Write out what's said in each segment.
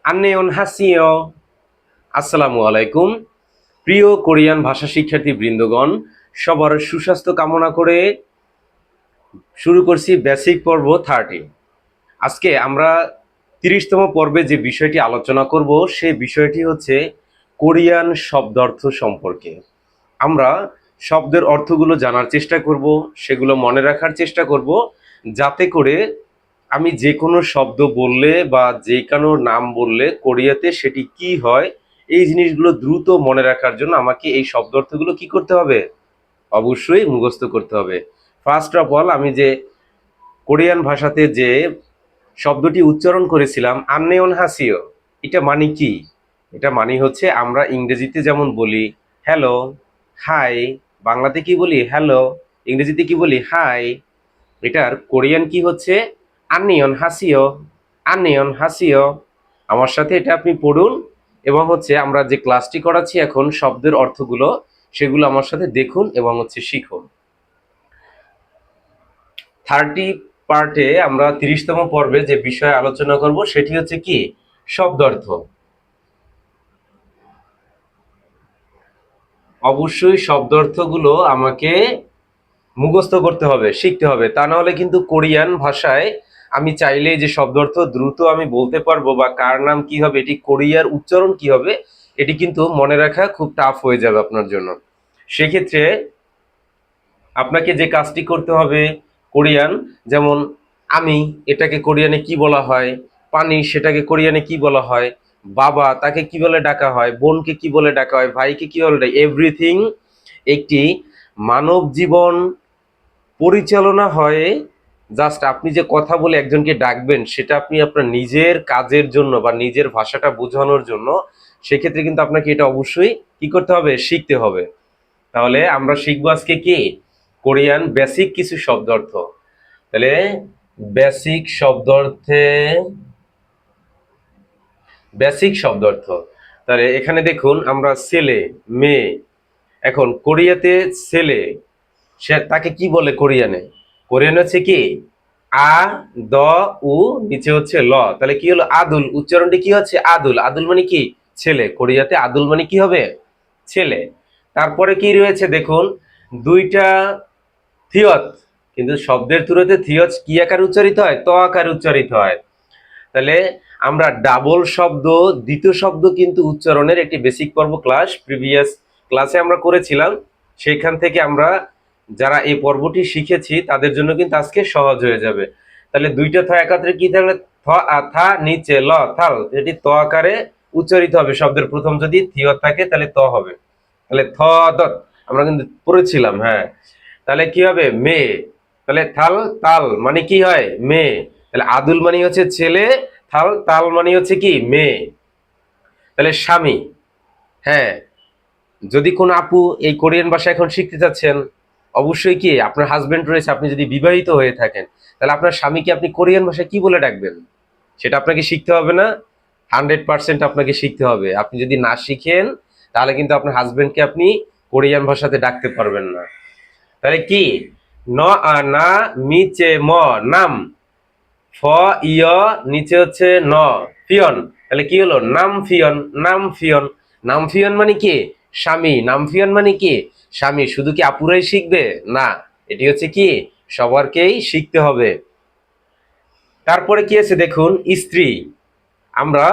আন্নেয়ন হাসিও। আসসালামু আলাইকুম। প্রিয় কোরিয়ান ভাষা শিক্ষার্থী বৃন্দগণ, সবার সুস্বাস্থ্য কামনা করে শুরু করছি বেসিক পর্ব 30। আজকে আমরা 30তম পর্বে যে বিষয়টি আলোচনা করব সেই বিষয়টি হচ্ছে কোরিয়ান শব্দার্থ সম্পর্কে। আমরা শব্দের অর্থগুলো জানার চেষ্টা করব, সেগুলো মনে রাখার চেষ্টা করব, যাতে করে আমি যে কোনো শব্দ বললে বা যে কোনো নাম বললে কোরিয়াতে সেটি কি হয় এই জিনিসগুলো দ্রুত মনে রাখার জন্য আমাকে এই শব্দ অর্থগুলো কি করতে হবে? অবশ্যই মুখস্থ করতে হবে। ফার্স্ট অফ অল, আমি যে কোরিয়ান ভাষাতে যে শব্দটি উচ্চারণ করেছিলাম আন্নেয়ন হাসিও, এটা মানে কি? এটা মানে হচ্ছে আমরা ইংরেজিতে যেমন বলি হ্যালো, হাই, বাংলাতে কি বলি হ্যালো, ইংরেজিতে কি বলি হাই, এটার কোরিয়ান কি হচ্ছে আন্নিয়ন হাসিও। আন্নিয়ন হাসিও। আমার সাথে এটা আপনি পড়ুন এবং হচ্ছে আমরা যে ক্লাসটি করাচ্ছি এখন শব্দের অর্থগুলো সেগুলো আমার সাথে দেখুন এবং হচ্ছে শিখুন। 30 পার্টে আমরা 30তম পর্বে যে বিষয়ে আলোচনা করব সেটি হচ্ছে কি শব্দার্থ। অবশ্যই শব্দার্থগুলো আমাকে মুখস্থ করতে হবে, শিখতে হবে, তা না হলে কিন্তু কোরিয়ান ভাষায় আমি চাইলে যে শব্দার্থ দ্রুত আমি বলতে পারবো বা কার নাম কি হবে, এটি কোরিয়ার উচ্চারণ কি হবে, এটি কিন্তু মনে রাখা খুব টাফ হয়ে যাবে আপনার জন্য। সেক্ষেত্রে আপনাকে যে কাজটি করতে হবে, কোরিয়ান যেমন আমি, এটাকে কোরিয়ানে কি বলা হয়, পানি সেটাকে কোরিয়ানে কি বলা হয়, বাবা তাকে কি বলে ডাকা হয়, বোনকে কি বলে ডাকা হয়, ভাইকে কি বলে ডাকা, এভরিথিং একটি মানব জীবন পরিচালনা হয়। জাস্ট আপনি যে কথা বলে একজনকে ডাকবেন সেটা আপনি আপনার নিজের কাজের জন্য বা নিজের ভাষাটা বোঝানোর জন্য, সেক্ষেত্রে কিন্তু আপনাকে এটা অবশ্যই কি করতে হবে, শিখতে হবে। তাহলে আমরা শিখবো আজকে কি কোরিয়ান বেসিক কিছু শব্দার্থ। তাহলে বেসিক শব্দার্থে বেসিক শব্দার্থ, তাহলে এখানে দেখুন আমরা ছেলে, মেয়ে। এখন কোরিয়াতে ছেলে সে তাকে কি বলে কোরিয়ানে? কোরিয়ানে হচ্ছে কি আ, দ, উ, নিচে হচ্ছে ল, তাহলে কি হলো আদুল, উচ্চারণটি কি হচ্ছে আদুল। আদুল মানে কি ছেলে, কোরিয়াতে আদুল মানে কি হবে ছেলে। তারপরে কি রয়েছে দেখুন দুইটা থিয়ত, কিন্তু শব্দের তুলনাতে থিয়ত কি আকার উচ্চারিত হয়, ত আকার উচ্চারিত হয়। তাহলে আমরা ডাবল শব্দ, দ্বিতীয় শব্দ কিন্তু উচ্চারণের একটি বেসিক পর্ব ক্লাস প্রিভিয়াস ক্লাসে আমরা করেছিলাম। সেইখান থেকে আমরা যারা এই পর্বটি শিখেছি তাদের জন্য কিন্তু আজকে সহজ হয়ে যাবে। তাহলে দুইটা থ একাত্রে কি থাকলে থ থা নিচে ল থাল, এটি ত আকারে উচ্চারিত হবে। শব্দের প্রথম যদি থিয় থাকে তাহলে ত হবে। তাহলে থ দত আমরা কিন্তু পড়েছিলাম, হ্যাঁ। তাহলে কি হবে মেয়ে, তাহলে থাল তাল মানে কি হয় মেয়ে। তাহলে আদুল মানে হচ্ছে ছেলে, থাল তাল মানে হচ্ছে কি মেয়ে। তাহলে স্বামী, হ্যাঁ, যদি কোন আপু এই কোরিয়ান ভাষা এখন শিখতে চাচ্ছেন, অবশ্যই কি আপনার হাজবেন্ড রয়েছে, আপনি যদি বিবাহিত হয়ে থাকেন তাহলে আপনার স্বামীকে আপনি কোরিয়ান ভাষায় কি বলে ডাকবেন, সেটা আপনাকে শিখতে হবে না? 100% আপনাকে শিখতে হবে। আপনি যদি না শিখেন তাহলে কিন্তু আপনার হাজবেন্ডকে আপনি কোরিয়ান ভাষাতে ডাকতে পারবেন না। তাহলে কি ন না মিচে ম নাম, ফ ইয় নিচে হচ্ছে ন ফিয়ন, তাহলে কি হলো নাম ফিয়ন। নাম ফিয়ন, নাম ফিয়ন মানে কি স্বামী, নাম ফিয়ন মানে কি স্বামী। শুধু কি আপুরাই শিখবে না, এটি হচ্ছে কি সবারকেই শিখতে হবে। তারপরে কি আছে দেখুন স্ত্রী, আমরা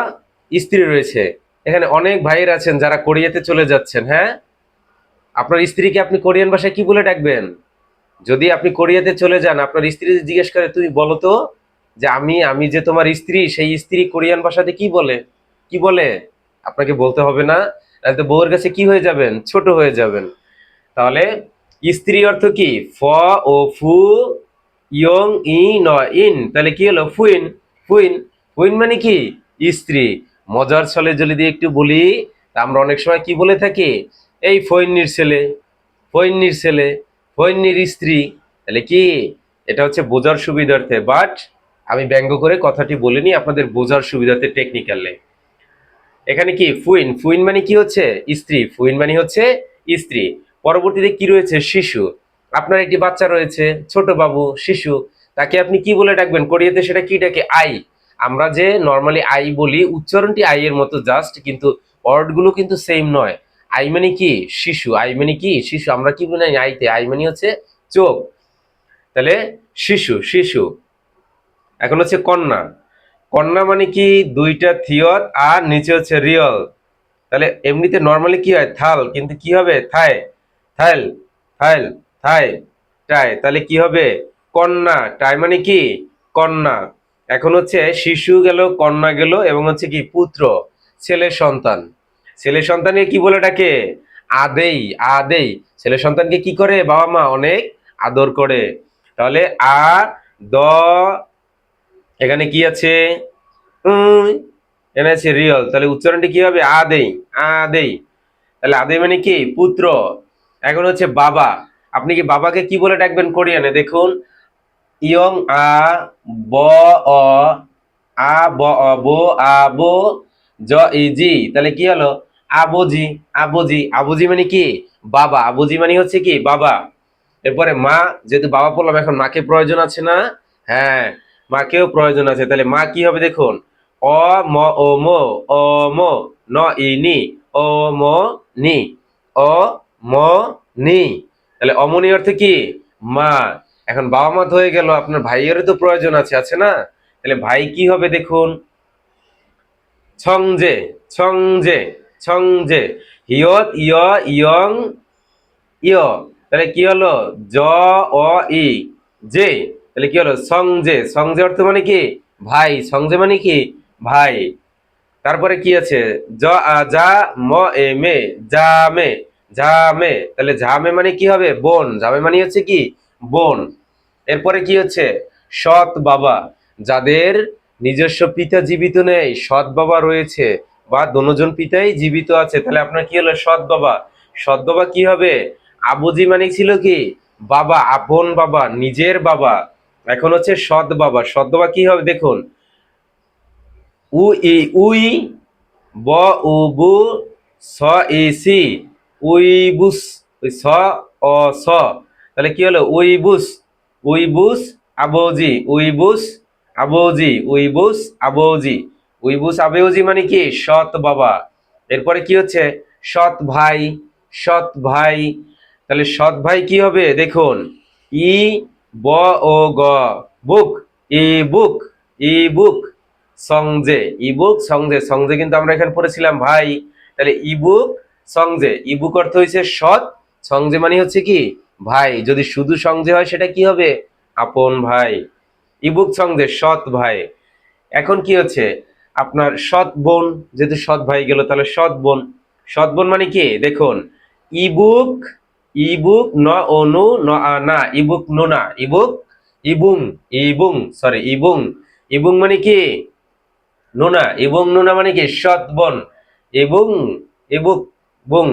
স্ত্রী রয়েছে, এখানে অনেক ভাইয়ের আছেন যারা কোরিয়াতে চলে যাচ্ছেন, হ্যাঁ, আপনার স্ত্রীকে আপনি কোরিয়ান ভাষায় কি বলে ডাকবেন? যদি আপনি কোরিয়াতে চলে যান আপনার স্ত্রী জিজ্ঞেস করে তুমি বলো তো যে আমি আমি যে তোমার স্ত্রী, সেই স্ত্রী কোরিয়ান ভাষাতে কি বলে, কি বলে? আপনাকে বলতে হবে না, তাহলে তো বউয়ের কাছে কি হয়ে যাবেন, ছোট হয়ে যাবেন। তাহলে স্ত্রী অর্থ কি ফ ও ফু ইয়ং ই ন ইন, তাহলে কি হলো ফুইন। ফুইন, ফুইন মানে কি স্ত্রী। মজার ছলে যদি একটু বলি তা আমরা অনেক সময় কি বলে থাকি, এই ফইন্নির ছেলে, ফইন্নির ছেলে, ফইন্নির স্ত্রী। তাহলে কি এটা হচ্ছে বোঝার সুবিধার্থে, বাট আমি ব্যঙ্গ করে কথাটি বলিনি, আপনাদের বোঝার সুবিধার্থে টেকনিক্যালে। এখানে কি ফুইন, ফুইন মানে কি হচ্ছে স্ত্রী, ফুইন মানে হচ্ছে স্ত্রী। পরবর্তীতে কি রয়েছে শিশু, আপনার একটি বাচ্চা রয়েছে ছোট বাবু শিশু, তাকে আপনি কি বলে ডাকবেন কোরিয়াতে, সেটা কি ডাকে আই। আমরা যে নর্মালি আই বলি উচ্চারণটি আই এর মতো জাস্ট, কিন্তু ওয়ার্ডগুলো কিন্তু সেম নয়। আই মানে কি শিশু, আই মানে কি শিশু, আমরা কি বলি আইতে, আই মানে হচ্ছে চোখ, তাহলে শিশু শিশু। এখন হচ্ছে কন্যা, কন্যা মানে কি দুইটা থিয়র আর নিচে হচ্ছে রিয়ল, তাহলে এমনিতে নর্মালি কি হয় থাল, কিন্তু কি হবে থায়, থাইল, থাইল, থাই, টাই, তাহলে কি হবে কন্যা, টাই মানে কি কন্যা। এখন হচ্ছে শিশু গেল, কন্যা গেল, এবং হচ্ছে কি পুত্র, ছেলে সন্তান, ছেলে সন্তানকে কি বলে ডাকে আদেই, আদেই। ছেলে সন্তানকে কি করে বাবা মা অনেক আদর করে। তাহলে আ দ, এখানে কি আছে উম, এখানে আছে রিয়ল, তাহলে উচ্চারণটি কি হবে আদেই, আদেই। তাহলে আদেই মানে কি পুত্র। এখন হচ্ছে বাবা, আপনি কি বাবাকে কি বলে ডাকবেন কোরিয়ানে, দেখুন ইয়ং আ ব অ আ ব অ বো আ বো জ ই জি, তাহলে কি হলো আবুজি, আবুজি, আবুজি মানে কি বাবা, আবুজি মানে হচ্ছে কি বাবা। এরপরে মা, যেহেতু বাবা বললাম এখন মাকে প্রয়োজন আছে না, হ্যাঁ মাকেও প্রয়োজন আছে, তাহলে মা কি হবে দেখুন অ ম ও মো, অ মো, ন ই নি, ও মো নি, অ ম নি, তাহলে অমনি অর্থে কি মা। এখন বাবা মা তো হয়ে গেল, আপনার ভাইয়েরও তো প্রয়োজন আছে, আছে না, তাহলে ভাই কি হবে দেখুন ছংজে, ছংজে, ছংজে, হিয়ত ইয় ইয়ং ইয়, তাহলে কি হলো জ অ ই জে, তাহলে কি হলো সংজে, সংজে অর্থ মানে কি ভাই, সংজে মানে কি ভাই। তারপরে কি আছে যা ম এ মে, যা মে, যা মে, তাহলে যা মে মানে কি হবে বোন, যাবে মানে হচ্ছে কি বোন। এরপরে কি হচ্ছে সৎ বাবা, যাদের নিজস্ব পিতা জীবিত নেই সৎ বাবা রয়েছে, বা দোনোজন পিতাই জীবিত আছে, তাহলে আপনার কি হলো সৎ বাবা। সৎ বাবা কি হবে আবুজি মানে ছিল কি বাবা, আপন বাবা, নিজের বাবা। এখন হচ্ছে সৎ বাবা, সৎ বাবা কি হবে দেখুন উ ই উই ব উ বু স ই সি, উইবুস, ওই স অ স, তাহলে কি হলো উইবুস, উইবুস আবৌজি, উইবুস আবৌজি, উইবুস আবৌজি, উইবুস আবৌজি মানে কি সৎ বাবা। এরপরে কি হচ্ছে সৎ ভাই, সৎ ভাই, তাহলে সৎ ভাই কি হবে দেখুন ই ব ও গ বুক, ই বুক, ই বুক সংজে, ইবুক সংজে, সংজে কিন্তু আমরা এখানে পড়েছিলাম ভাই, তাহলে ইবুক সংজে, ইবুক অর্থ হয়েছে সৎ, সংজে মানে হচ্ছে কি ভাই, যদি শুধু সংজে হয় সেটা কি হবে আপন ভাই। ইবুক সংজে সৎ ভাই। এখন কি হচ্ছে আপনার সৎ বোন, যেহেতু সৎ ভাই গেল তাহলে সৎ বোন, সৎ বোন মানে কি দেখুন ইবুক, ইবুক ন অনু ন না, ইবুক নুনা, ইবুক ইবুং, ইবুং সরি ইবুং, ইবুং মানে কি নুনা, এবং নুনা মানে কি সৎ বোন, এবং এবুক বুং,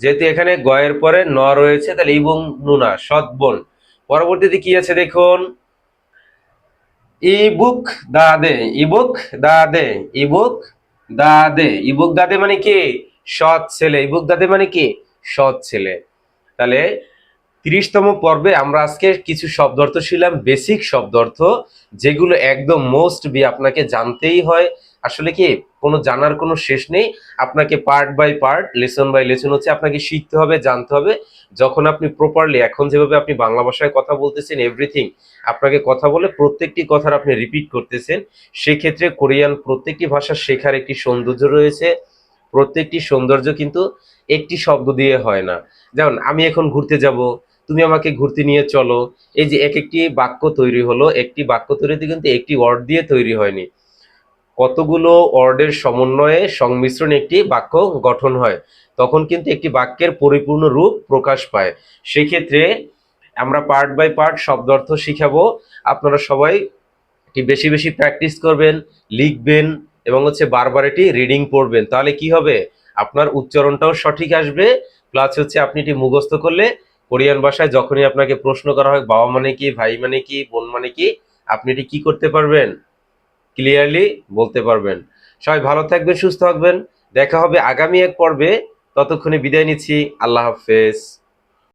যেহেতু এখানে গয়ের পরে ন রয়েছে তাহলে ইবুং নুনা সৎ বোন। পরবর্তীতে কি আছে দেখুন ইবুক দাদে, ইবুক দাদে, ইবুক দাদে, ইবুক দাদে মানে কি সৎ ছেলে, ইবুক দাদে মানে কি সৎ ছেলে। তাহলে 30তম পর্বে আমরা আজকে কিছু শব্দ অর্থ শিখলাম, বেসিক শব্দ অর্থ, যেগুলো একদম মোস্ট বি আপনাকে জানতেই হয়। আসলে কি কোনো জানার কোনো শেষ নেই, আপনাকে part by part, lesson by lesson হচ্ছে আপনাকে শিখতে হবে, জানতে হবে। যখন আপনি প্রপারলি এখন যেভাবে আপনি বাংলা ভাষায় কথা বলতেছেন এভরিথিং, আপনাকে কথা বলে প্রত্যেকটি কথার আপনি রিপিট করতেছেন, সেক্ষেত্রে কোরিয়ান প্রত্যেকটি ভাষা শেখার একটি সৌন্দর্য রয়েছে। প্রত্যেকটি সৌন্দর্য কিন্তু একটি শব্দ দিয়ে হয় না। যেমন আমি এখন ঘুরতে যাব, তুমি আমাকে ঘুরতে নিয়ে চলো, এই যে এক একটি বাক্য তৈরি হলো, একটি বাক্য তৈরিতে কিন্তু একটি ওয়ার্ড দিয়ে তৈরি হয়নি, কতগুলো ওয়ার্ডের সমন্বয়ে সংমিশ্রণে একটি বাক্য গঠন হয়, তখন কিন্তু একটি বাক্যের পরিপূর্ণ রূপ প্রকাশ পায়। সেক্ষেত্রে আমরা পার্ট বাই পার্ট শব্দ অর্থ শিখাবো, আপনারা সবাই এটি বেশি বেশি প্র্যাকটিস করবেন, লিখবেন, এবং হচ্ছে বারবার এটি রিডিং পড়বেন, তাহলে কি হবে আপনার উচ্চারণটাও সঠিক আসবে, প্লাস হচ্ছে আপনি এটি মুখস্থ করলে কোরিয়ান ভাষায় যখনই আপনাকে প্রশ্ন করা হয় বাবা মানে কি, ভাই মানে কি, বোন মানে কি, আপনি এটি কি করতে পারবেন ক্লিয়ারলি বলতে পারবেন। সবাই ভালো থাকবেন, সুস্থ থাকবেন, দেখা হবে আগামী এক পর্বে, ততক্ষণে বিদায় নিচ্ছি, আল্লাহ হাফেজ।